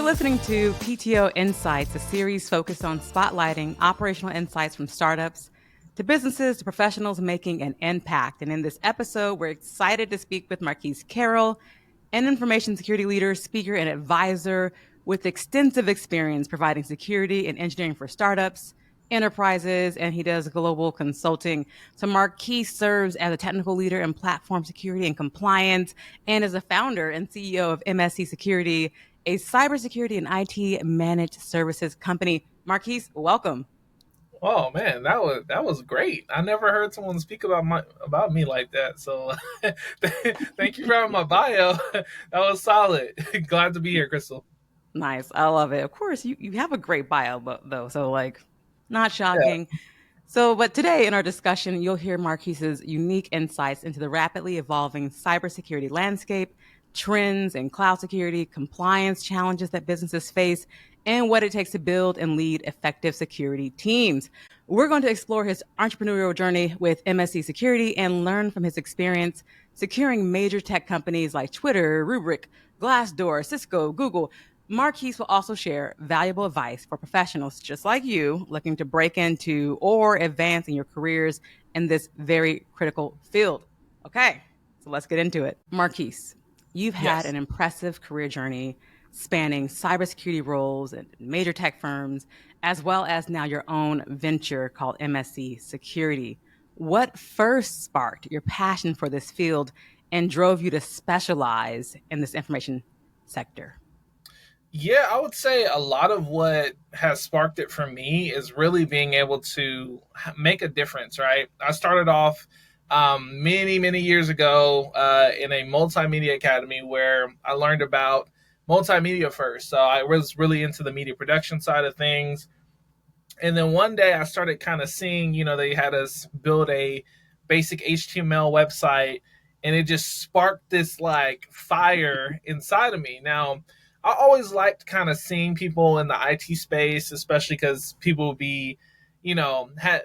listening to PTO Insights, a series focused on spotlighting operational insights from startups to businesses to professionals making an impact. And in this episode, we're excited to speak with Marquis Carroll, an information security leader, speaker, and advisor with extensive experience providing security and engineering for startups, enterprises, and he does global consulting. So Marquis serves as a technical leader in platform security and compliance and is a founder and CEO of MSC Security, a cybersecurity and IT managed services company. Marquis, welcome. Oh man, that was great. I never heard someone speak about me like that. So thank you for having my bio. That was solid. Glad to be here, Crystal. Nice. I love it. Of course, you have a great bio, though. So, like, not Yeah. shocking. So, but today in our discussion, you'll hear Marquis's unique insights into the rapidly evolving cybersecurity landscape, trends in cloud security, compliance challenges that businesses face, and what it takes to build and lead effective security teams. We're going to explore his entrepreneurial journey with MSC Security and learn from his experience securing major tech companies like Twitter, Rubrik, Glassdoor, Cisco, Google. Marquis will also share valuable advice for professionals just like you looking to break into or advance in your careers in this very critical field. Okay, so let's get into it. Marquis, you've had Yes. an impressive career journey spanning cybersecurity roles at major tech firms, as well as now your own venture called MSC Security. What first sparked your passion for this field and drove you to specialize in this information sector? Yeah, I would say a lot of what has sparked it for me is really being able to make a difference, right? I started off many years ago in a multimedia academy where I learned about multimedia first. So I was really into the media production side of things. And then one day I started kind of seeing, they had us build a basic HTML website, and it just sparked this like fire inside of me. Now, I always liked kind of seeing people in the IT space, especially because people would be,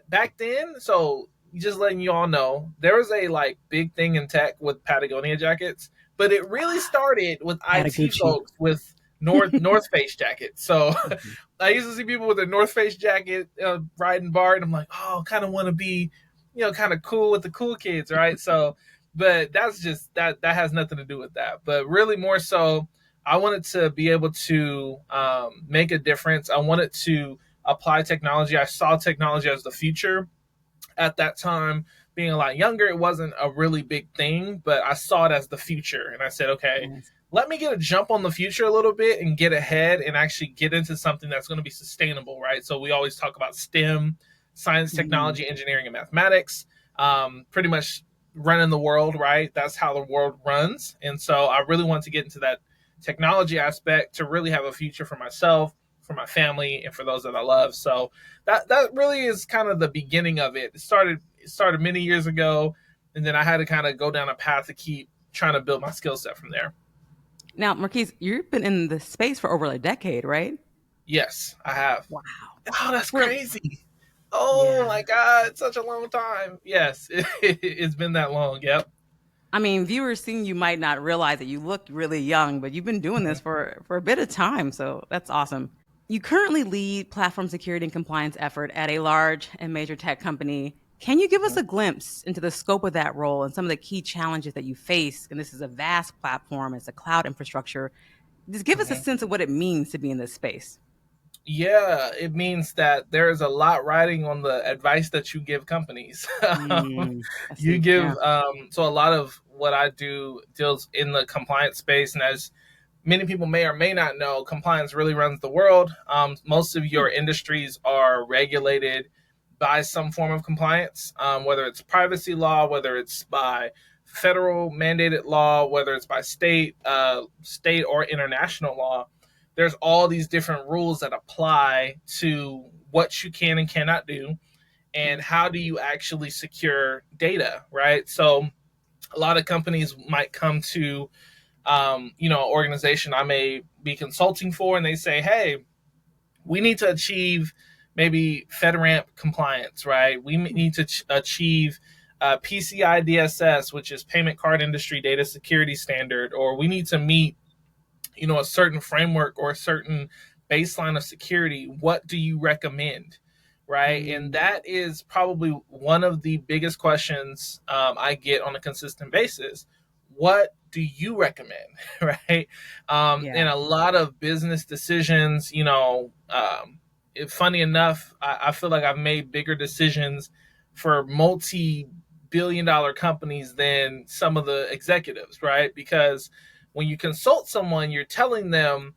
back then. So just letting you all know, there was a like big thing in tech with Patagonia jackets, but it really started with IT Patagucci. folks with North Face jackets. So I used to see people with their North Face jacket riding bar, and I'm like, oh, kind of want to be, kind of cool with the cool kids, right? So, but that's just that has nothing to do with that. But really, more so, I wanted to be able to make a difference. I wanted to apply technology. I saw technology as the future at that time. Being a lot younger, it wasn't a really big thing, but I saw it as the future, and I said, okay, Yes. let me get a jump on the future a little bit and get ahead and actually get into something that's going to be sustainable, right? So we always talk about STEM, science, Mhm. technology, engineering, and mathematics, pretty much running the world, right? That's how the world runs. And so I really want to get into that technology aspect to really have a future for myself, for my family, and for those that I love. So that really is kind of the beginning of it. It started many years ago, and then I had to kind of go down a path to keep trying to build my skill set from there. Now, Marquise, you've been in the space for over a decade, right? Yes, I have. Wow. Oh, that's For crazy. Oh yeah. my God, it's such a long time. Yes, it's been that long. Yep. I mean, viewers seeing you might not realize that you look really young, but you've been doing this for a bit of time, so that's awesome. You currently lead platform security and compliance effort at a large and major tech company. Can you give us a glimpse into the scope of that role and some of the key challenges that you face? And this is a vast platform, it's a cloud infrastructure. Just give us a Mhm. sense of what it means to be in this space. Yeah, it means that there is a lot riding on the advice that you give companies. I You see. give Yeah. so a lot of what I do deals in the compliance space, and as many people may or may not know, compliance really runs the world. Most of Hmm. your industries are regulated by some form of compliance, whether it's privacy law, whether it's by federal mandated law, whether it's by state or international law. There's all these different rules that apply to what you can and cannot do, and Yes. how do you actually secure data, right? So a lot of companies might come to organization I may be consulting for, and they say, hey, we need to achieve maybe FedRAMP compliance, right? We need to achieve PCI DSS, which is Payment Card Industry Data Security Standard, or we need to meet a certain framework or a certain baseline of security, what do you recommend? Right. And Mm, that is probably one of the biggest questions I get on a consistent basis. What do you recommend? Right. yeah. And a lot of business decisions, funny enough, I feel like I've made bigger decisions for multi-billion-dollar companies than some of the executives, right? Because when you consult someone, you're telling them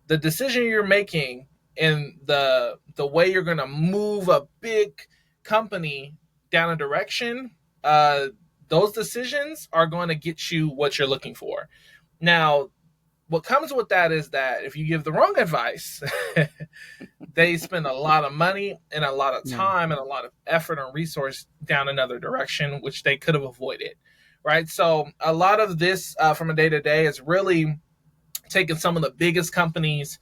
the decision you're making and the way you're going to move a big company down a direction. Uh, those decisions are going to get you what you're looking for. Now, what comes with that is that if you give the wrong advice, they spend a lot of money and a lot of Yeah. time and a lot of effort and resource down another direction, which they could have avoided. Right. So, a lot of this from a day to day is really taking some of the biggest companies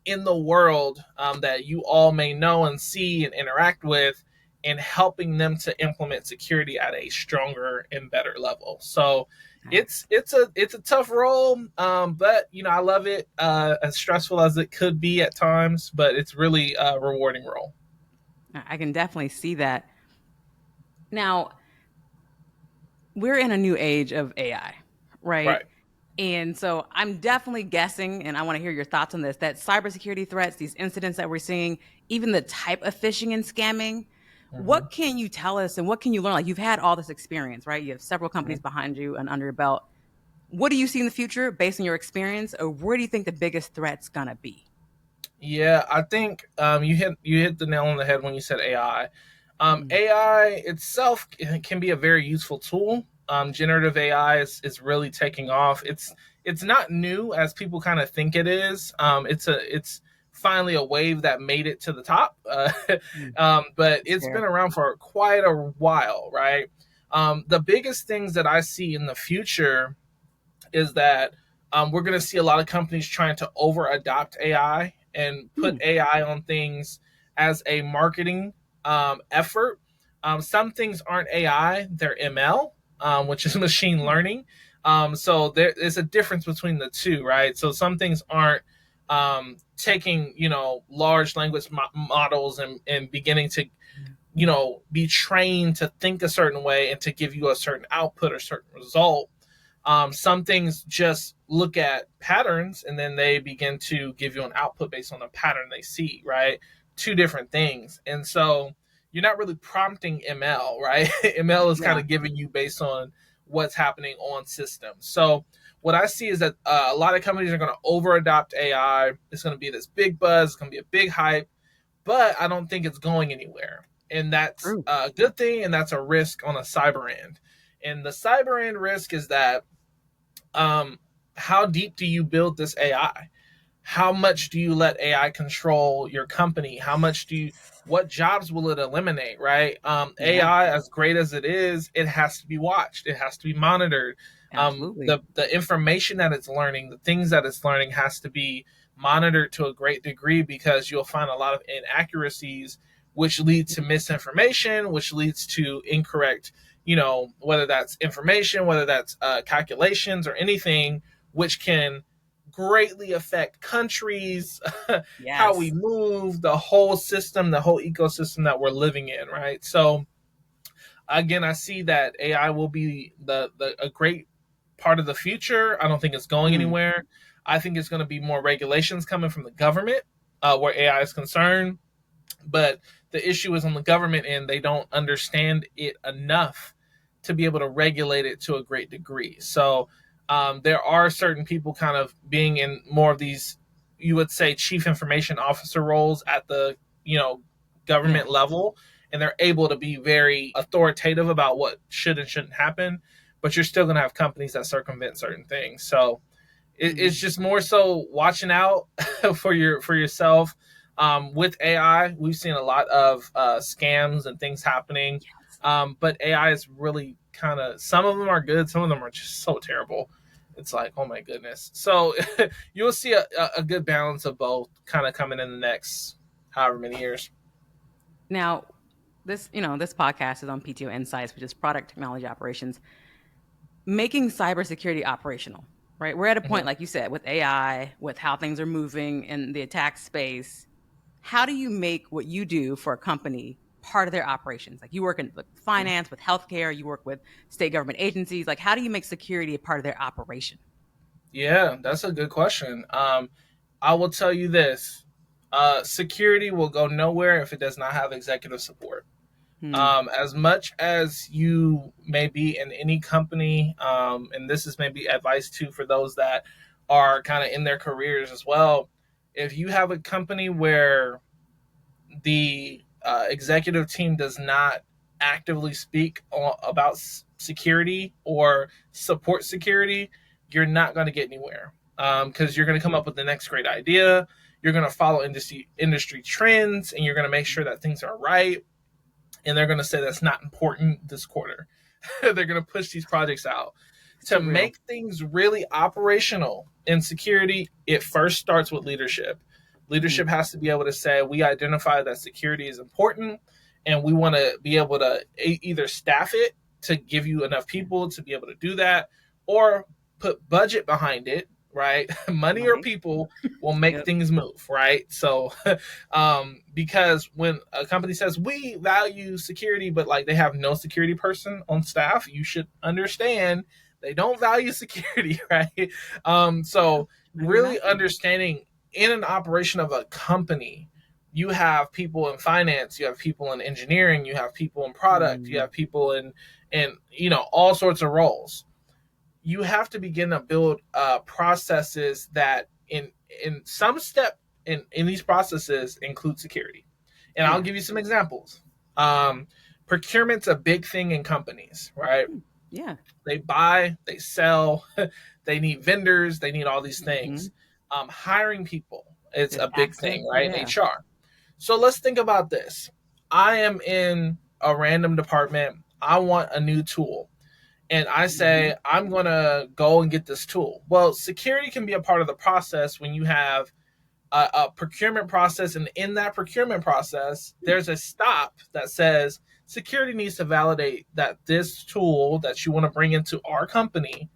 in the world that you all may know and see and interact with, and helping them to implement security at a stronger and better level. So Nice. it's a tough role, but I love it. As stressful as it could be at times, but it's really a rewarding role. I can definitely see that. Now, we're in a new age of AI, right? Right. And so I'm definitely guessing, and I want to hear your thoughts on this, that cybersecurity threats, these incidents that we're seeing, even the type of phishing and scamming, Mm-hmm. what can you tell us and what can you learn? Like you've had all this experience, right? You have several companies behind you and under your belt. What do you see in the future based on your experience, or where do you think the biggest threat's gonna be? Yeah, I think you hit the nail on the head when you said AI. Mm, AI itself can be a very useful tool. Generative AI is really taking off. It's not new as people kind of think it is. It's finally a wave that made it to the top, mm, but it's it's been fair. around for quite a while, right? The biggest things that I see in the future is that we're going to see a lot of companies trying to over adopt AI and put Mm, AI on things as a marketing effort. Some things aren't AI, they're ML, which is machine learning. So there is a difference between the two, right? So some things aren't taking, large language models and beginning to, be trained to think a certain way and to give you a certain output or certain result. Some things just look at patterns and then they begin to give you an output based on a pattern they see, right? Two different things. And so you're not really prompting ML, right? ML is kind yeah. of giving you based on what's happening on systems. So what I see is that a lot of companies are going to over adopt AI. It's going to be this big buzz, it's going to be a big hype, but I don't think it's going anywhere. And that's True. a good thing, and that's a risk on a cyber end. And the cyber end risk is that um, how deep do you build this AI? How much do you let AI control your company? What jobs will it eliminate, right? Yeah. AI, as great as it is, it has to be watched, it has to be monitored. Absolutely. The information that it's learning, the things that it's learning, has to be monitored to a great degree, because you'll find a lot of inaccuracies, which lead to misinformation, which leads to incorrect, whether that's information, whether that's calculations or anything, which can greatly affect countries, how we Yes. move, the whole system, the whole ecosystem that we're living in, right? So again, I see that AI will be the a great part of the future. I don't think it's going Mm, anywhere. I think it's going to be more regulations coming from the government where AI is concerned, but the issue is on the government end. They don't understand it enough to be able to regulate it to a great degree. So there are certain people kind of being in more of these, you would say, chief information officer roles at the yeah. government level, and they're able to be very authoritative about what should and shouldn't happen. But you're still going to have companies that circumvent certain things. So it's Mm, just more so watching out for yourself. With AI, we've seen a lot of scams and things happening, yes. but AI is really kind of, some of them are good, some of them are just so terrible. It's like, oh my goodness. So you'll see a good balance of both kind of coming in the next however many years. Now, this podcast is on PTO Insights, which is product technology operations, making cybersecurity operational. right? We're at a point, Mhm. like you said, with AI, with how things are moving in the attack space. How do you make what you do for a company part of their operations? Like you work in finance, with healthcare, you work with state government agencies. Like, how do you make security a part of their operation? Yeah, that's a good question. I will tell you this: security will go nowhere if it does not have executive support. Hmm. As much as you may be in any company, and this is maybe advice too for those that are kind of in their careers as well. If you have a company where the executive team does not actively speak about security or support security, you're not going to get anywhere because you're going to come up with the next great idea. You're going to follow industry trends, and you're going to make sure that things are right. And they're going to say that's not important this quarter. They're going to push these projects out. It's To too real. make things really operational in security, it first starts with leadership. Hmm. Leadership has to be able to say, we identify that security is important, and we want to be able to either staff it to give you enough people to be able to do that, or put budget behind it, right? Money or Money. people will make Yep. things move, right? So because when a company says we value security, but like they have no security person on staff, you should understand they don't value security, right? Yeah. So I can really imagine. understanding in an operation of a company, you have people in finance, you have people in engineering, you have people in product, you Hmm. have people in all sorts of roles. You have to begin to build processes that in some step in these processes include security. And I'll Yeah. give you some examples. um, Procurement's a big thing in companies, right? Hmm. Yeah. They buy, they sell, they need vendors, they need all these Hmm. things. Hiring people, it's There's a big thing, accidents. right? In Yeah. HR. So let's think about this. I am in a random department. I want a new tool, and I Hmm. say, I'm going to go and get this tool. Well, security can be a part of the process when you have a procurement process. And in that procurement process, there's a stop that says security needs to validate that this tool that you want to bring into our company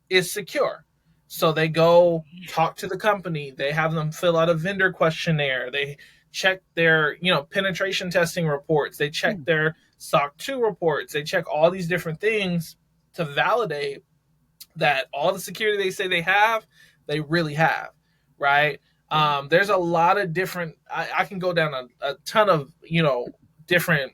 is secure. So they go talk to the company. They have them fill out a vendor questionnaire. They check their, penetration testing reports. They check Hmm. their SOC 2 reports. They check all these different things to validate that all the security they say they have, they really have, right? Yeah. There's a lot of different. I can go down a ton of different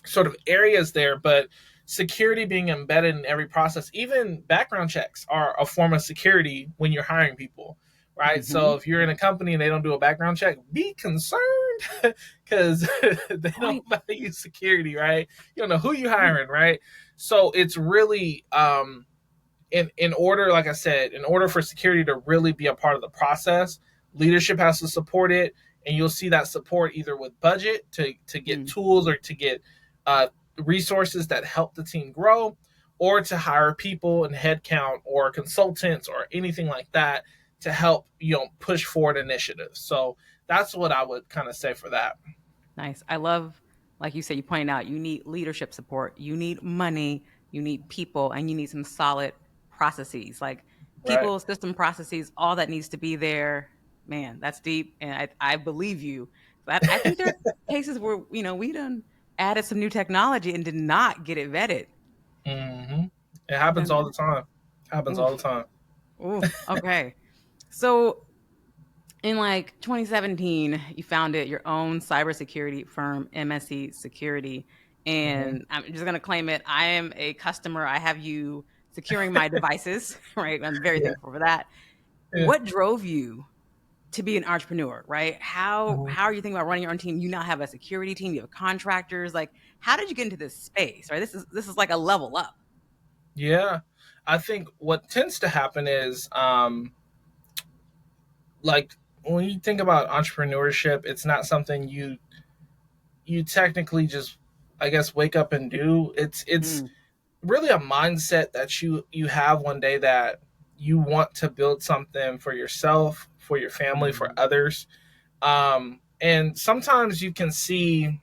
sort of areas there, but security being embedded in every process, even background checks are a form of security when you're hiring people, right? Hmm. So if you're in a company and they don't do a background check, be concerned because they don't Right. value security, right? You don't know who you're hiring, right? So it's really in order, like I said, in order for security to really be a part of the process, leadership has to support it, and you'll see that support either with budget to get Hmm. tools or to get uh, resources that help the team grow, or to hire people and headcount or consultants or anything like that to help push forward initiatives. So that's what I would kind of say for that. Nice. I love, like you said, you pointed out, you need leadership support, you need money, you need people, and you need some solid processes. Like Right. people, system processes, all that needs to be there. Man, that's deep. And I believe you. But I think there are cases where, we done added some new technology and did not get it vetted. Mm-hmm. It happens all And the time. Happens all the oof, time. oof. Okay. So in like 2017, you founded your own cybersecurity firm, MSC Security. Mm-hmm. And I'm just going to claim it. I am a customer. I have you securing my devices, right? I'm very Yeah. thankful for that. Yeah. What drove you to be an entrepreneur, right? How Mhm. how are you thinking about running your own team? You now have a security team, you have contractors. Like, how did you get into this space, right? This is like a level up. Yeah. I think what tends to happen is like when you think about entrepreneurship, it's not something you technically just I guess wake up and do. It's Mm, really a mindset that you have one day that you want to build something for yourself, for your family, for mm, others. And sometimes you can see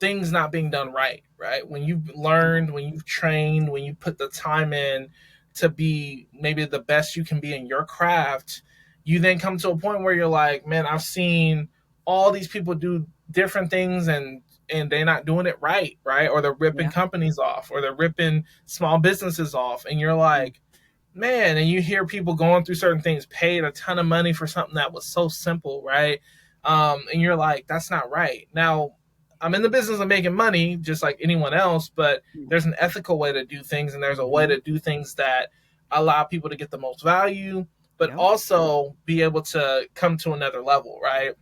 things not being done right, right? When you've yeah. learned, when you've trained, when you put the time in to be maybe the best you can be in your craft, you then come to a point where you're like, man, I've seen all these people do different things, and they're not doing it right, right? Or they're ripping Yeah. companies off, or they're ripping small businesses off, and you're Mm. like, man, and you hear people going through certain things, paid a ton of money for something that was so simple, right? And you're like, that's not right. Now, I'm in the business of making money just like anyone else, but there's an ethical way to do things, and there's a way Mm-hmm. to do things that allow people to get the most value, but Yep. also be able to come to another level, right?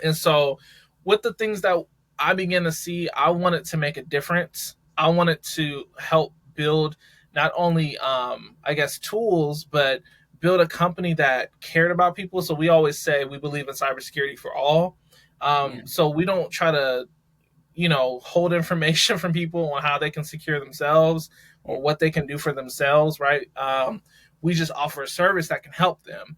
And so, with the things that I began to see, I wanted to make a difference. I wanted to help build not only, I guess, tools, but build a company that cared about people. So we always say we believe in cybersecurity for all. Yeah. So we don't try to, hold information from people on how they can secure themselves Yeah. or what they can do for themselves, right? We just offer a service that can help them,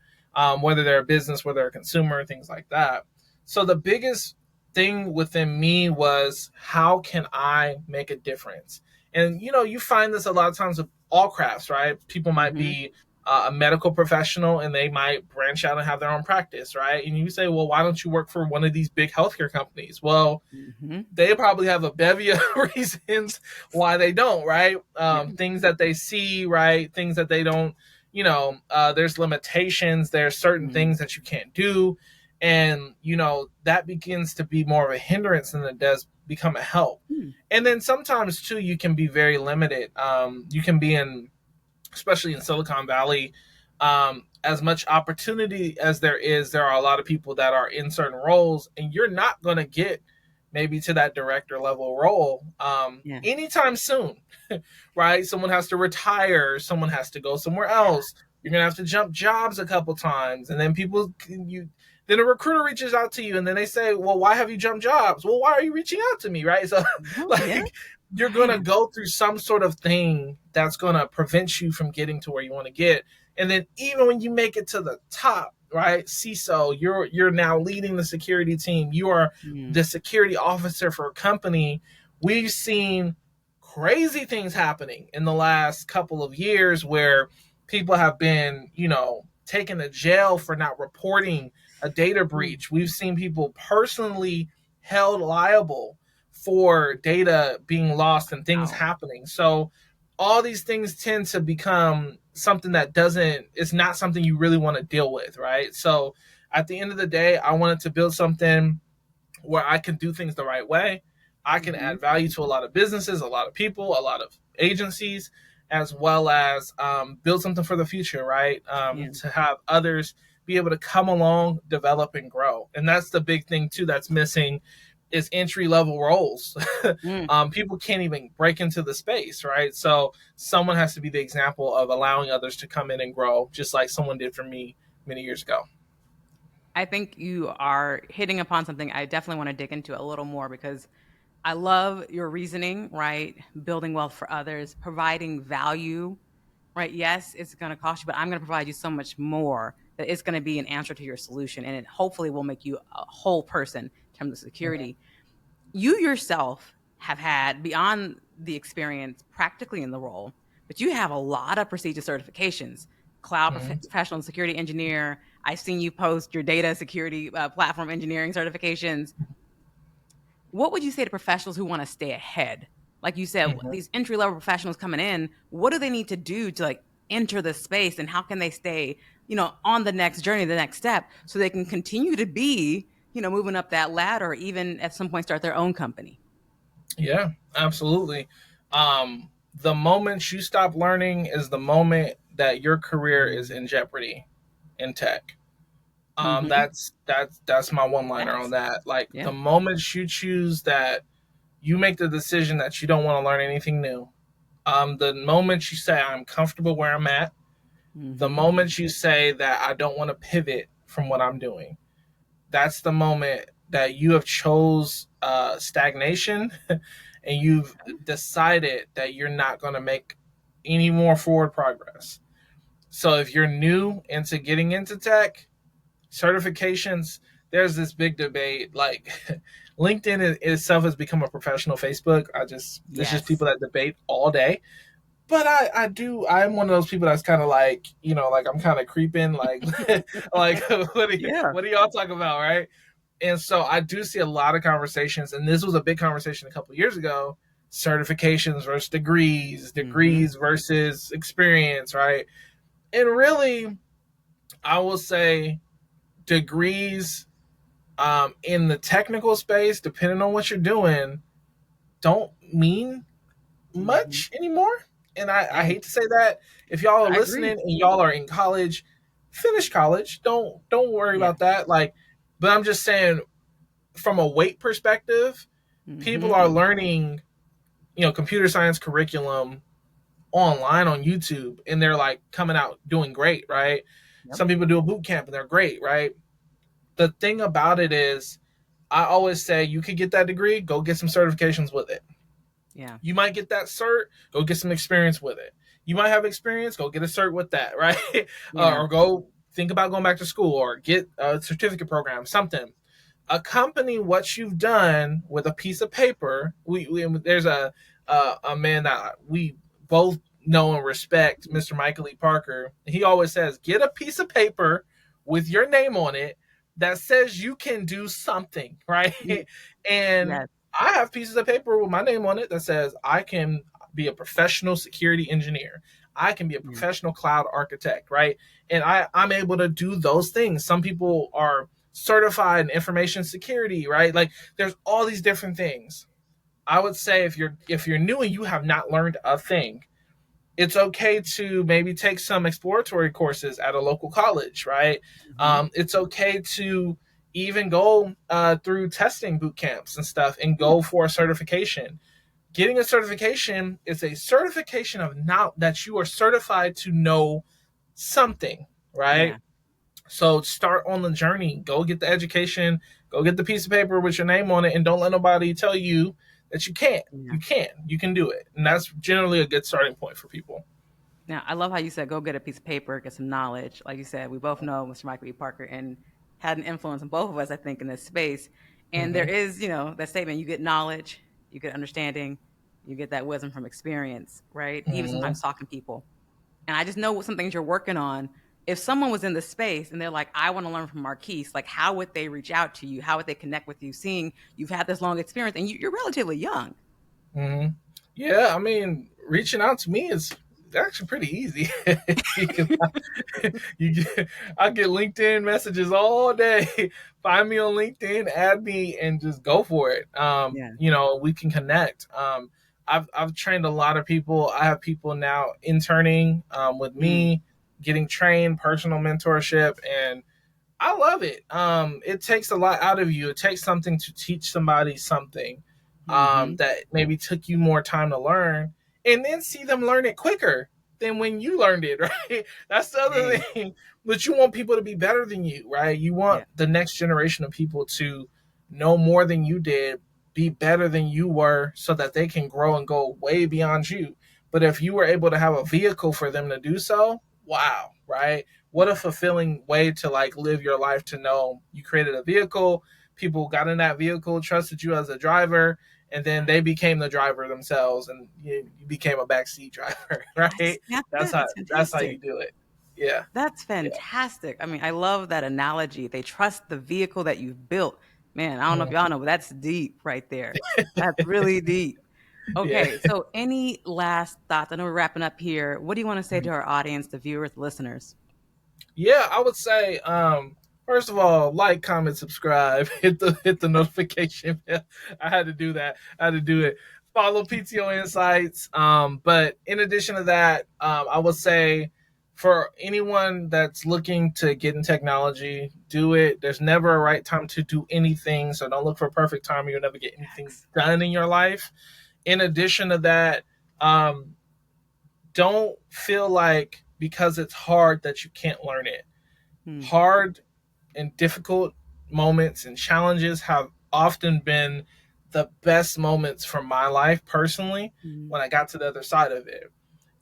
whether they're a business, whether they're a consumer, things like that. So the biggest thing within me was, how can I make a difference? And you find this a lot of times with all crafts, right? People might Mm-hmm. be a medical professional, and they might branch out and have their own practice, right? And you say, well, why don't you work for one of these big healthcare companies? Well, Mm-hmm. they probably have a bevy of reasons why they don't, right? Yeah. Things that they see, right? Things that they don't, there's limitations, there's certain Mm-hmm. things that you can't do. And, that begins to be more of a hindrance than it does become a help. And then sometimes, too, you can be very limited. You can be in, especially in Silicon Valley, as much opportunity as there are a lot of people that are in certain roles, and you're not going to get maybe to that director level role Yeah. anytime soon, right? Someone has to retire, someone has to go somewhere else. You're gonna have to jump jobs a couple times, and then then a recruiter reaches out to you, and then they say, "Well, why have you jumped jobs? Well, why are you reaching out to me?" Right? So, Oh, yeah. like, you're Right. gonna go through some sort of thing that's gonna prevent you from getting to where you want to get, and then even when you make it to the top, right, CISO, you're now leading the security team. You are Mm. the security officer for a company. We've seen crazy things happening in the last couple of years where people have been, taken to jail for not reporting a data Mm. breach. We've seen people personally held liable for data being lost and things Wow. happening. So all these things tend to become something that doesn't it's not something you really want to deal with, right? So at the end of the day, I wanted to build something where I can do things the right way. I can Mm-hmm. add value to a lot of businesses, a lot of people, a lot of agencies, as well as build something for the future, right? Yeah. To have others be able to come along, develop, and grow. And that's the big thing, too, that's missing is entry level roles. Mm. People can't even break into the space, right? So someone has to be the example of allowing others to come in and grow, just like someone did for me many years ago. I think you are hitting upon something I definitely want to dig into a little more because I love your reasoning, right? Building wealth for others, providing value, right? Yes, it's going to cost you, but I'm going to provide you so much more that it's going to be an answer to your solution. And it hopefully will make you a whole person in terms of Mm-hmm. security. You yourself have had, beyond the experience practically in the role, but you have a lot of prestigious certifications. Cloud Mm-hmm. professional security engineer. I've seen you post your data security platform engineering certifications. What would you say to professionals who want to stay ahead? Like you said, Mm-hmm. these entry level professionals coming in, what do they need to do to like enter the space, and how can they stay, on the next journey, the next step, so they can continue to be, moving up that ladder, or even at some point start their own company? Yeah, absolutely. The moment you stop learning is the moment that your career is in jeopardy in tech. Mm-hmm. That's my one liner on Facts. that. Like Yeah. the moment you choose that, you make the decision that you don't want to learn anything new. The moment you say I'm comfortable where I'm at, the Mm-hmm. moment you say that I don't want to pivot from what I'm doing, that's the moment that you have chose stagnation and you've decided that you're not going to make any more forward progress. So if you're new into getting into tech, certifications, there's this big debate. Like LinkedIn itself has become a professional Facebook. It's just Yes. people that debate all day. but I'm one of those people that's kind of like, like I'm kind of creeping, like, like Yeah. what do y'all talk about, right? And so I do see a lot of conversations, and this was a big conversation a couple of years ago: certifications versus degrees, Mm-hmm. degrees versus experience, right? And really, I will say degrees, in the technical space, depending on what you're doing, don't mean Mm-hmm. much anymore. And I Hey, hate to say that. If y'all are I listening agree. and y'all are in college, finish college. Don't worry Yeah. about that. Like, but I'm just saying, from a weight perspective, people are Mm-hmm. learning, computer science curriculum online on YouTube, and they're like coming out doing great, right? Yep. Some people do a boot camp and they're great, right? The thing about it is, I always say you could get that degree, go get some certifications with it. Yeah. You might get that cert, go get some experience with it. You might have experience, go get a cert with that, right? Yeah. Or go think about going back to school or get a certificate program, something. Accompany what you've done with a piece of paper. There's a man that we both know and respect, Mr. Michael E. Parker. He always says, get a piece of paper with your name on it that says you can do something, right? Mm. And Yes. I have pieces of paper with my name on it that says I can be a professional security engineer. I can be a Yeah. professional cloud architect, right? And I'm able to do those things. Some people are certified in information security, right? Like, there's all these different things. I would say if you're new and you have not learned a thing, it's okay to maybe take some exploratory courses at a local college, right? Mm-hmm. It's okay to even go through testing boot camps and stuff and Yeah. go for a certification. Getting a certification is a certification of now that you are certified to know something, right? Yeah. So start on the journey. Go get the education. Go get the piece of paper with your name on it, and don't let nobody tell you that you can't. Yeah. You can. You can do it, and that's generally a good starting point for people. Now, I love how you said go get a piece of paper, get some knowledge. Like you said, we both know Mr. Michael E. Parker and had an influence on both of us, I think, in this space. And there Mm-hmm. is, that statement: you get knowledge, you get understanding, you get that wisdom from experience, right? Even Mm-hmm. sometimes talking to people. And I just know what some things you're working on. If someone was in the space and they're like, I want to learn from Marquis, like how would they reach out to you? How would they connect with you, seeing you've had this long experience and you're relatively young? Mm-hmm. Yeah, I mean, reaching out to me is actually pretty easy. you can, you get, I get LinkedIn messages all day. Find me on LinkedIn, add me, and just go for it. Yeah. We can connect. I've trained a lot of people. I have people now interning with Mm. me, getting trained, personal mentorship, and I love it. It takes a lot out of you. It takes something to teach somebody something Mm-hmm. that maybe took you more time to learn, and then see them learn it quicker than when you learned it, right? That's the other Hey. thing. But you want people to be better than you, right? You want Yeah. the next generation of people to know more than you did, be better than you were, so that they can grow and go way beyond you. But if you were able to have a vehicle for them to do so, wow, right? What a fulfilling way to like live your life, to know you created a vehicle, people got in that vehicle, trusted you as a driver, and then they became the driver themselves, and you became a backseat driver, Yes, right? that's That's it. how That's that's how you fantastic. do it. Yeah, That's yeah. fantastic. I mean, I love that analogy. They trust the vehicle that you've built. Man, I don't know if y'all Mhm. know, but that's deep right there. That's really deep. Yeah. Okay, so any last thoughts? I know we're wrapping up here. What do you want to say to our audience, the viewers, listeners? Yeah, I would say, first of all, like, comment, subscribe, hit the notification bell. I had to do that. I had to do it. Follow PTO Insights. But in addition to that, I would say, for anyone that's looking to get in technology, do it. There's never a right time to do anything, so don't look for a perfect time, or you'll never get anything Facts. done in your life. In addition to that, um, don't feel like because it's hard that you can't learn it. Hmm. Hard and difficult moments and challenges have often been the best moments from my life personally, Hmm. when I got to the other side of it.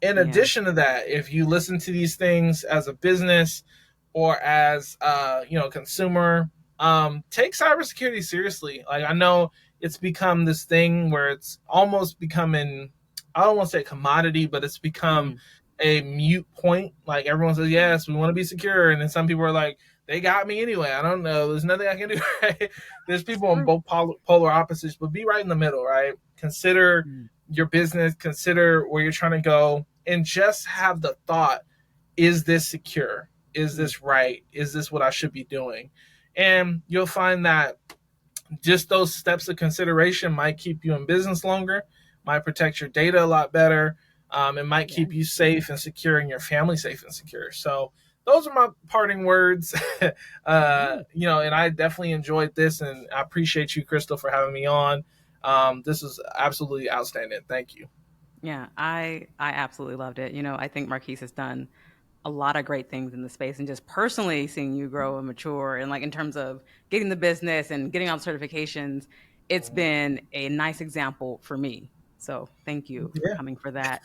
In Yeah. addition to that, if you listen to these things as a business or as consumer, take cybersecurity seriously. Like, I know it's become this thing where it's almost becoming I don't want to say commodity, but it's become Mm, a mute point. Like everyone says, yeah. yes, we want to be secure, and then some people are like, they got me anyway. I don't know. There's nothing I can do. Right? There's It's people on true. both polar opposites, but be right in the middle. Right? Consider Mm, your business. Consider where you're trying to go, and just have the thought: is this secure? Is mm, this right? Is this what I should be doing? And you'll find that just those steps of consideration might keep you in business longer, might protect your data a lot better, and might yeah. keep you safe and secure and your family safe and secure. So those are my parting words. Yeah. And I definitely enjoyed this, and I appreciate you, Crystal, for having me on. This is absolutely outstanding. Thank you. Yeah, I absolutely loved it. I think Marquise has done a lot of great things in the space, and just personally seeing you grow and mature, and like in terms of getting the business and getting all the certifications, it's been a nice example for me. So thank you for Yeah, coming for that.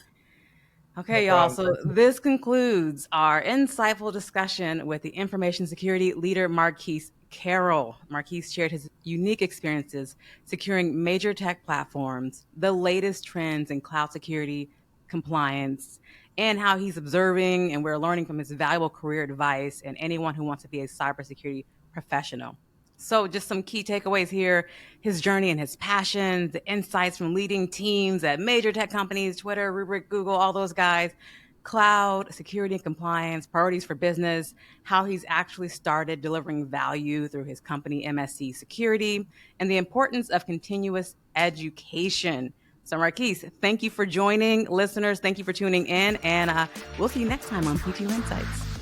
no Okay, y'all. problem. So this concludes our insightful discussion with the information security leader, Marquis Carroll. Marquis shared his unique experiences securing major tech platforms, the latest trends in cloud security, compliance, and how he's observing and we're learning from his valuable career advice and anyone who wants to be a cybersecurity professional. So, just some key takeaways here: his journey and his passions, the insights from leading teams at major tech companies, Twitter, Rubrik, Google, all those guys, cloud, security and compliance, priorities for business, how he's actually started delivering value through his company, MSC Security, and the importance of continuous education. So, Marquise, thank you for joining. Listeners, thank you for tuning in, and we'll see you next time on PTO Insights.